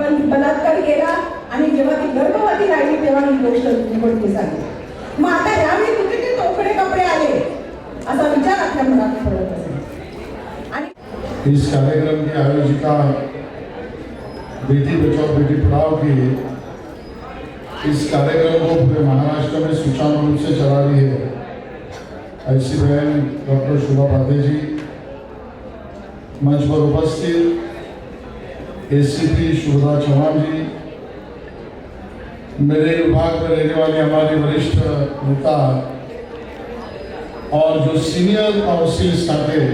बलात्कार केला आणि जेव्हा ती गर्भवती राहिली तेव्हा ही गोष्ट उघडकीस आली. मग आता यावेळी कुठे ते तोकडे कपडे आले असा विचार आपल्या मनात पडत असेल. आणि इस कार्यक्रम की आयोजिका बेटी बचाओ बेटी पढ़ाओ की इस कार्यक्रम को पूरे महाराष्ट्र में सुचारू रूप से चला रही है ऐसी बहन डॉक्टर शोभा पांडे जी, मंच पर उपस्थित एसीपी शुभदा चौहान जी, मेरे विभाग में रहने वाली हमारी वरिष्ठ नेता और जो सीनियर काउंसिल स्टाफ है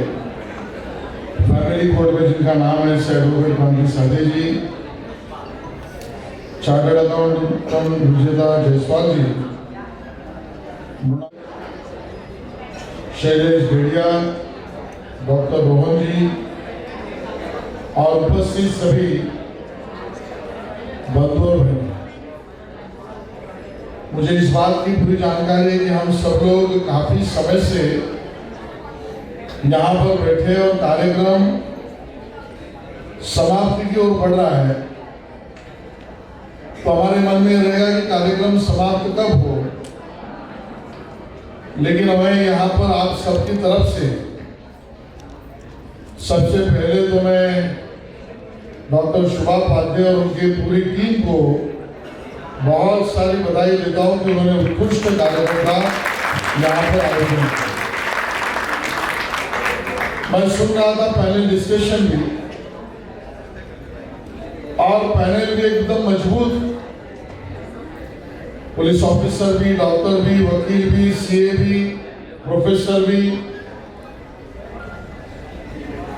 फैमिली कोर्ट में जिनका नाम है एडवोकेट कांति साधे जी, चार्टर्ड अकाउंटेंट विजेता जायसवाल जी, शैलेश भेड़िया, डॉक्टर रोहन जी और उपस्थित सभी बंधु और बहनों, मुझे इस बात की पूरी जानकारी है कि हम सब लोग काफी समय से यहाँ पर बैठे और कार्यक्रम समाप्ति की ओर बढ़ रहा है, तो हमारे मन में रहेगा कि कार्यक्रम समाप्त कब हो। लेकिन हमें यहाँ पर आप सबकी तरफ से सबसे पहले तो मैं डॉक्टर शोभा पांडे और उनकी पूरी टीम को बहुत सारी बधाई देता हूँ कि उन्होंने उत्कृष्ट कार्यक्रम का यहाँ पर आयोजन किया। मैं सुन रहा था पैनल डिस्कशन भी, और पैनल भी एकदम मजबूत, पुलिस ऑफिसर भी, डॉक्टर भी, वकील भी, सीए भी, प्रोफेसर भी,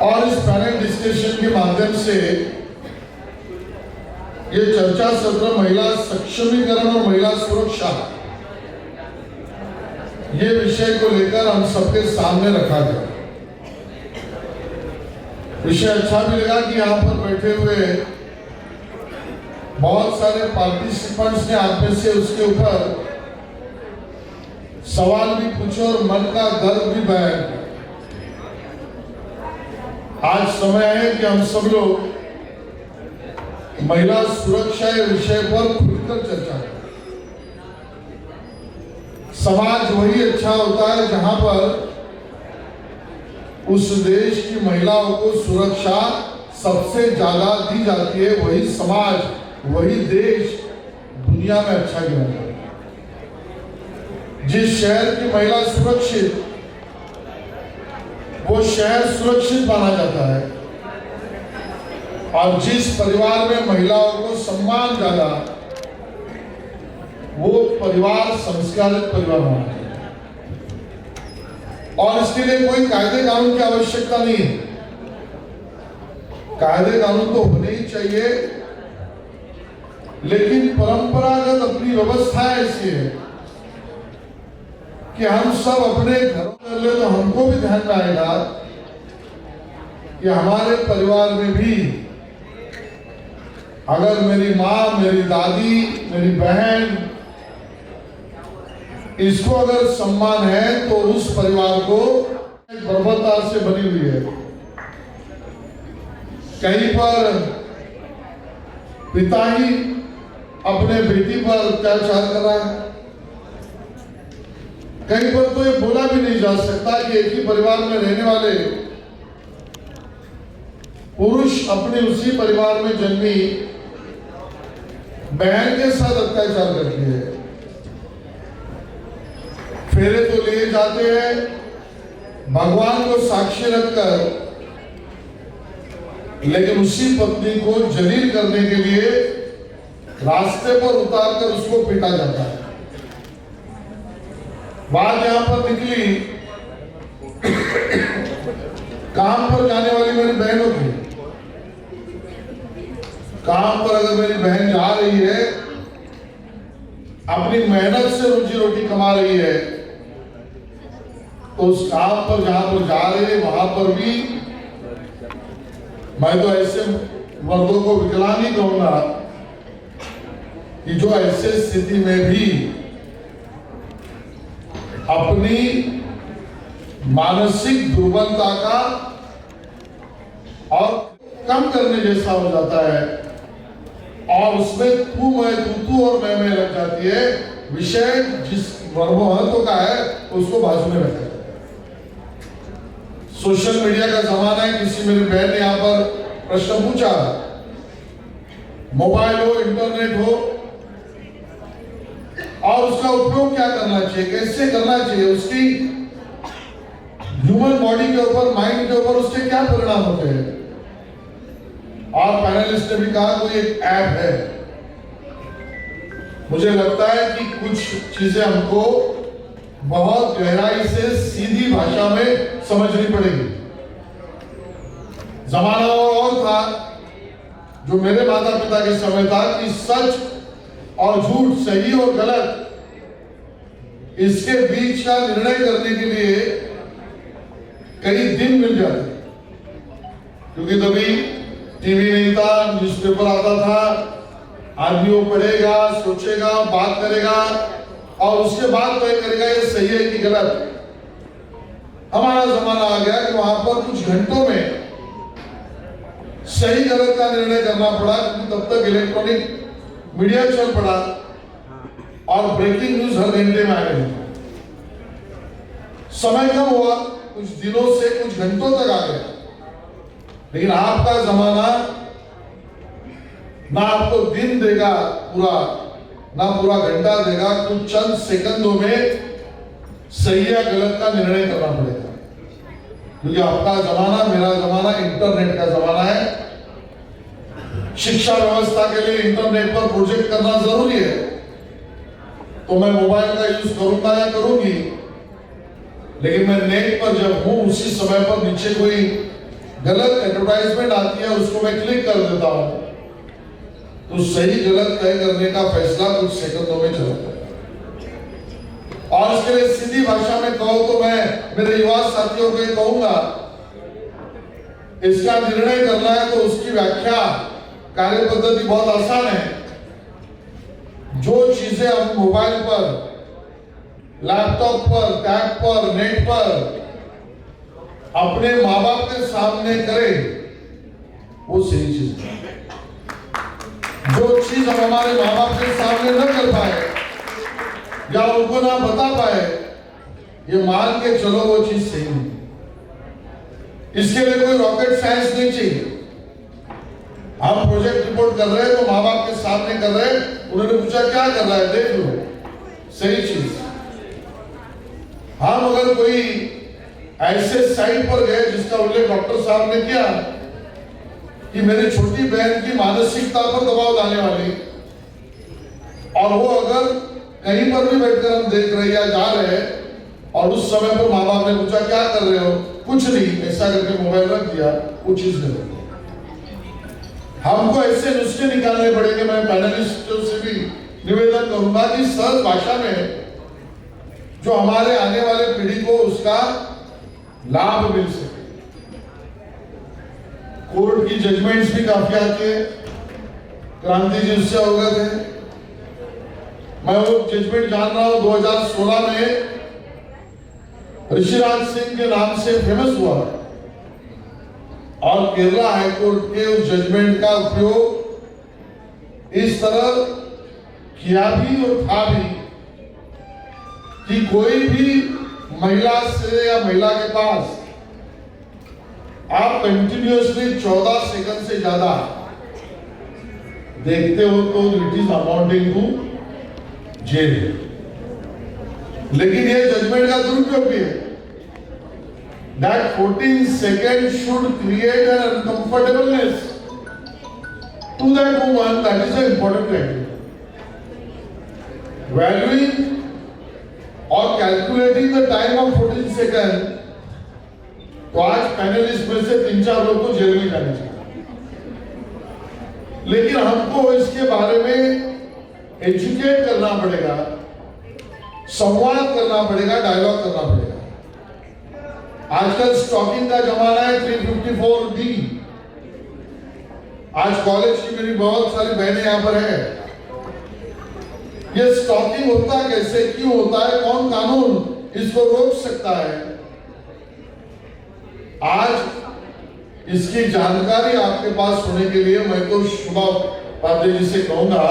और इस पैनल डिस्कशन के माध्यम से ये चर्चा सत्र महिला सक्षमीकरण और महिला सुरक्षा ये विषय को लेकर हम सबके सामने रखा गया। विषय अच्छा भी लगा कि यहाँ पर बैठे हुए बहुत सारे पार्टिसिपेंट्स ने आप में से उसके ऊपर सवाल भी पूछे और मन का दर्द भी बयान किया। आज समय है कि हम सब लोग महिला सुरक्षा के विषय पर खुलकर चर्चा करें। समाज वही अच्छा होता है जहां पर उस देश की महिलाओं को सुरक्षा सबसे ज्यादा दी जाती है। वही समाज, वही देश दुनिया में अच्छा गिना जाता है। जिस शहर की महिला सुरक्षित, वो शहर सुरक्षित माना जाता है, और जिस परिवार में महिलाओं को सम्मान ज्यादा, वो परिवार संस्कारित परिवार माना जाता है। और इसके लिए कोई कायदे कानून की आवश्यकता नहीं है। कायदे कानून तो होने ही चाहिए, लेकिन परंपरागत अपनी व्यवस्था ऐसी है कि हम सब अपने घरों में ले तो हमको भी ध्यान में आएगा कि हमारे परिवार में भी अगर मेरी माँ, मेरी दादी, मेरी बहन, इसको अगर सम्मान है तो उस परिवार को बर्बरता से बनी हुई है। कहीं पर पिता ही अपने बेटी पर अत्याचार कर रहा है, कहीं पर तो ये बोला भी नहीं जा सकता कि एक ही परिवार में रहने वाले पुरुष अपने उसी परिवार में जन्मी बहन के साथ अत्याचार करती है। फेरे तो लिए जाते हैं भगवान को साक्षी रखकर, लेकिन उसी पत्नी को जलील करने के लिए रास्ते पर उतारकर उसको पीटा जाता है। बात यहां पर निकली काम पर जाने वाली मेरी बहनों की। काम पर अगर मेरी बहन जा रही है, अपनी मेहनत से रोजी रोटी कमा रही है, तो उस काम पर जहां पर जा रही है वहां पर भी मैं तो ऐसे मर्दों को विकलांग ही कहूंगा कि जो ऐसे स्थिति में भी अपनी मानसिक दुर्बलता का और कम करने जैसा हो जाता है और उसमें तू मैं तू और मैं लग जाती है। विषय जिस महत्व का है उसको बाजू में रखा जाता है। सोशल मीडिया का जमाना है। किसी मेरी बहन ने यहाँ पर प्रश्न पूछा, मोबाइल हो, इंटरनेट हो, और उसका उपयोग क्या करना चाहिए, कैसे करना चाहिए, उसकी ह्यूमन बॉडी के ऊपर, माइंड के ऊपर उसके क्या परिणाम होते हैं। और पैनलिस्ट ने भी कहा कोई एक ऐप है। मुझे लगता है कि कुछ चीजें हमको बहुत गहराई से सीधी भाषा में समझनी पड़ेगी। जमाना और था जो मेरे माता पिता के समय था कि सच और झूठ, सही और गलत, इसके बीच का निर्णय करने के लिए कई दिन मिल जाते, क्योंकि तभी टीवी नहीं था, न्यूज़पेपर आता था। आदमी वो पढ़ेगा, सोचेगा, बात करेगा और उसके बाद तय करेगा ये सही है कि गलत। हमारा जमाना आ गया कि वहां पर कुछ घंटों में सही गलत का निर्णय करना पड़ा, क्योंकि तब तक इलेक्ट्रॉनिक मीडिया चल पड़ा और ब्रेकिंग न्यूज हर घंटे में आ गई। समय कम हुआ, कुछ दिनों से कुछ घंटों तक आ गया। लेकिन आपका जमाना ना आपको दिन देगा पूरा, ना पूरा घंटा देगा, कुछ चंद सेकंडों में सही या गलत का निर्णय करना पड़ेगा। क्योंकि आपका जमाना, मेरा जमाना इंटरनेट का जमाना है। शिक्षा व्यवस्था के लिए इंटरनेट पर प्रोजेक्ट करना जरूरी है, तो मैं मोबाइल का यूज करूंगा या करूंगी, लेकिन मैं नेट पर जब हूं उसी समय पर नीचे कोई गलत एडवर्टाइजमेंट आती है, उसको मैं क्लिक कर देता हूं, तो सही गलत तय करने का फैसला कुछ सेकंडों में चलता है। और इसके लिए सीधी भाषा में कहूं तो मैं मेरे युवा साथियों को ये कहूंगा, इसका निर्णय करना है तो उसकी व्याख्या, कार्य पद्धति बहुत आसान है। जो चीजें हम मोबाइल पर, लैपटॉप पर, टैब पर, नेट पर अपने माँ बाप के सामने करें, वो सही चीज है। जो चीज हम हमारे माँ बाप के सामने न कर पाए या उनको ना बता पाए, ये मान के चलो वो चीज सही नहीं। इसके लिए कोई रॉकेट साइंस नहीं चाहिए। हम प्रोजेक्ट रिपोर्ट कर रहे हैं तो माँ बाप के सामने कर रहे हैं, उन्होंने पूछा क्या कर रहा है, देख लो, सही चीज। हम अगर कोई ऐसे साइट पर गए जिसका उल्लेख डॉक्टर साहब ने किया कि मेरी छोटी बहन की मानसिकता पर दबाव डालने वाली, और वो अगर कहीं पर भी बैठकर हम देख रहे या जा रहे हैं और उस समय पर माँ बाप ने पूछा क्या कर रहे हो, कुछ नहीं, ऐसा करके मोबाइल रख दिया, वो चीज नहीं। हमको ऐसे नुस्खे निकालने पड़ेंगे। मैं पैनलिस्टों से भी निवेदन करूंगा कि सहज भाषा में जो हमारे आने वाले पीढ़ी को उसका लाभ मिल सके। कोर्ट की जजमेंट्स भी काफी आती है, क्रांति जी उससे अवगत है। मैं वो जजमेंट जान रहा हूं 2016 में ऋषिराज सिंह के नाम से फेमस हुआ, और केरला हाईकोर्ट के उस जजमेंट का उपयोग इस तरह किया भी और था भी कि कोई भी महिला से या महिला के पास आप कंटिन्यूअसली 14 सेकंड से ज्यादा देखते हो तो it is amounting to jail. लेकिन ये जजमेंट का दुरुपयोग भी है। That 14 seconds should create an uncomfortableness to that woman. That is an important criteria. Valuing or calculating the time of 14 seconds, तो आज पैनलिस्ट में से 3-4 लोग को जेल में जाने चाहिए। लेकिन हमको इसके बारे में एजुकेट करना पड़ेगा, संवाद करना पड़ेगा, डायलॉग करना पड़ेगा। आजकल स्टॉकिंग का जमाना है, 354D। आज कॉलेज की मेरी बहुत सारी बहनें यहां पर है। ये स्टॉकिंग होता कैसे, क्यों होता है, कौन कानून इसको रोक सकता है, आज इसकी जानकारी आपके पास होने के लिए मैं तो सुबह पांडे जी से कहूंगा,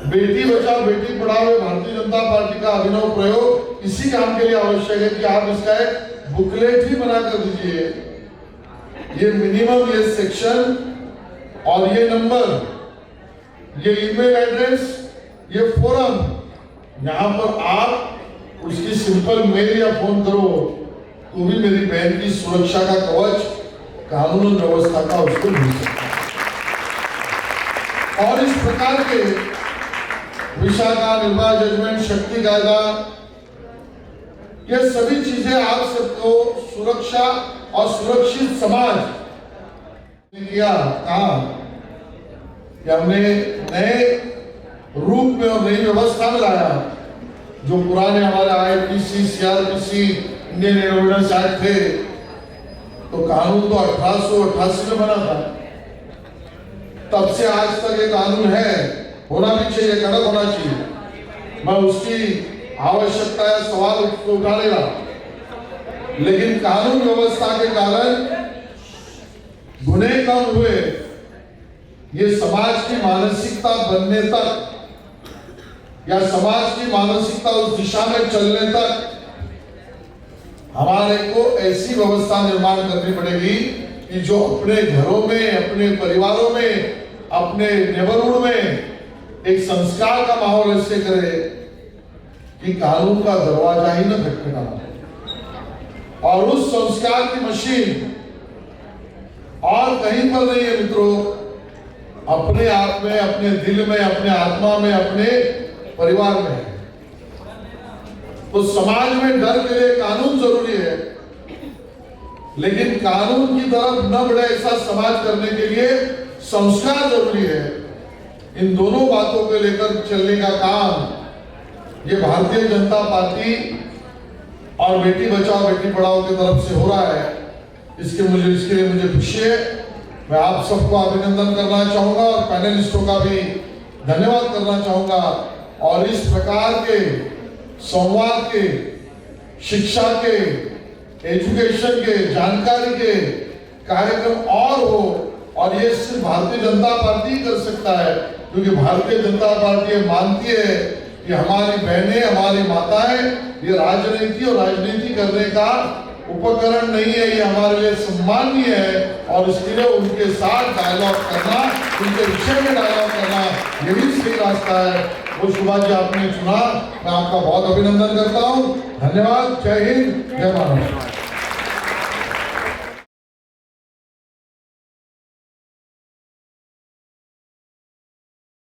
बेटी बचाओ बेटी पढ़ाओ भारतीय जनता पार्टी का अभिनव प्रयोग इसी काम के लिए आवश्यक है कि आप इसका एक बुकलेट ही बना कर दीजिए। ये मिनिमम, ये सेक्शन और ये नंबर, ये ईमेल एड्रेस, ये फोरम, यहाँ पर आप उसकी सिंपल मेल या फोन करो तो भी मेरी बहन की सुरक्षा का कवच कानून और व्यवस्था का उसको मिल सकता है। और इस प्रकार के विशाखा, निर्भया जजमेंट, शक्ति कायदा, ये सभी चीजें आप सबको सुरक्षा और सुरक्षित समाज किया कहा कि हमने नए रूप में और नई व्यवस्था में लाया। जो पुराने हमारे IPC, CrPC, Indian evidence act थे, तो कानून तो 1888 में बना था, तब से आज तक ये कानून है, होना भी चाहिए, कड़क होना चाहिए। मैं उसकी आवश्यकता या सवाल उठा लेगा, लेकिन कानून व्यवस्था के कारण गुनाह कम हुए, ये समाज की मानसिकता बनने तक या समाज की मानसिकता उस दिशा में चलने तक हमारे को ऐसी व्यवस्था निर्माण करनी पड़ेगी कि जो अपने घरों में, अपने परिवारों में, अपने नेबरहुड में एक संस्कार का माहौल ऐसे करे कि कानून का दरवाजा ही न खटखटाना, और उस संस्कार की मशीन और कहीं पर नहीं है मित्रों, अपने आप में, अपने दिल में, अपने आत्मा में, अपने परिवार में। तो समाज में डर के लिए कानून जरूरी है, लेकिन कानून की तरफ न बढ़े ऐसा समाज करने के लिए संस्कार जरूरी है। इन दोनों बातों को लेकर चलने का काम ये भारतीय जनता पार्टी और बेटी बचाओ बेटी पढ़ाओ की तरफ से हो रहा है। इसके लिए मुझे खुशी है। मैं आप सबको अभिनंदन करना चाहूंगा और पैनलिस्टों का भी धन्यवाद करना चाहूंगा। और इस प्रकार के संवाद के, शिक्षा के, एजुकेशन के, जानकारी के कार्यक्रम और हो, और ये सिर्फ भारतीय जनता पार्टी कर सकता है, क्योंकि भारतीय जनता पार्टी मानती है कि हमारी बहनें, हमारी माताएं ये राजनीति और राजनीति करने का उपकरण नहीं है, ये हमारे लिए सम्माननीय है। और इसके लिए उनके साथ डायलॉग करना, उनके विषय में डायलॉग करना यही सही रास्ता है। वो सुभाष जी आपने चुना, मैं आपका बहुत अभिनंदन करता हूँ। धन्यवाद। जय हिंद, जय महाराष्ट्र।